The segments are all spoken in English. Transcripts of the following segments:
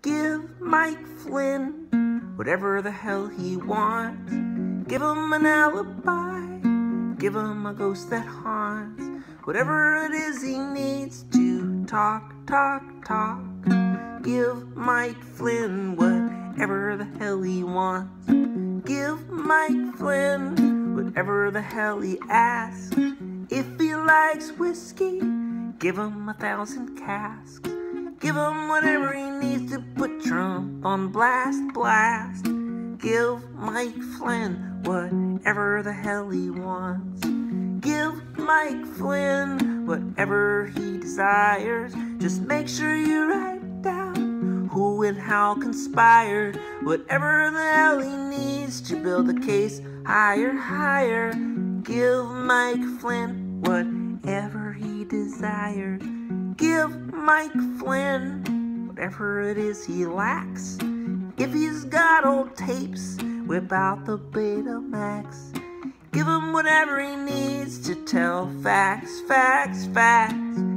Give Mike Flynn whatever the hell he wants. Give him an alibi, give him a ghost that haunts. Whatever it is he needs to talk. Give Mike Flynn whatever the hell he wants. Give Mike Flynn whatever the hell he asks. If he likes whiskey, give him 1,000 casks. Give him whatever he needs to put Trump on blast. Give Mike Flynn whatever the hell he wants. Give Mike Flynn whatever he desires. Just make sure you write down who and how conspired. Whatever the hell he needs to build the case higher. Give Mike Flynn whatever he desires. Give Mike Flynn whatever it is he lacks. If he's got old tapes, whip out the Betamax. Give him whatever he needs to tell facts.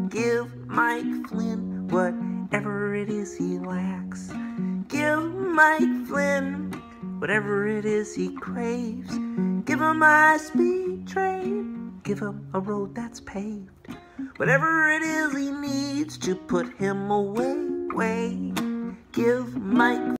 Give Mike Flynn whatever it is he lacks. Give Mike Flynn whatever it is he craves. Give him a high-speed train. Give him a road that's paved. Whatever it is he needs to put him away. Give Mike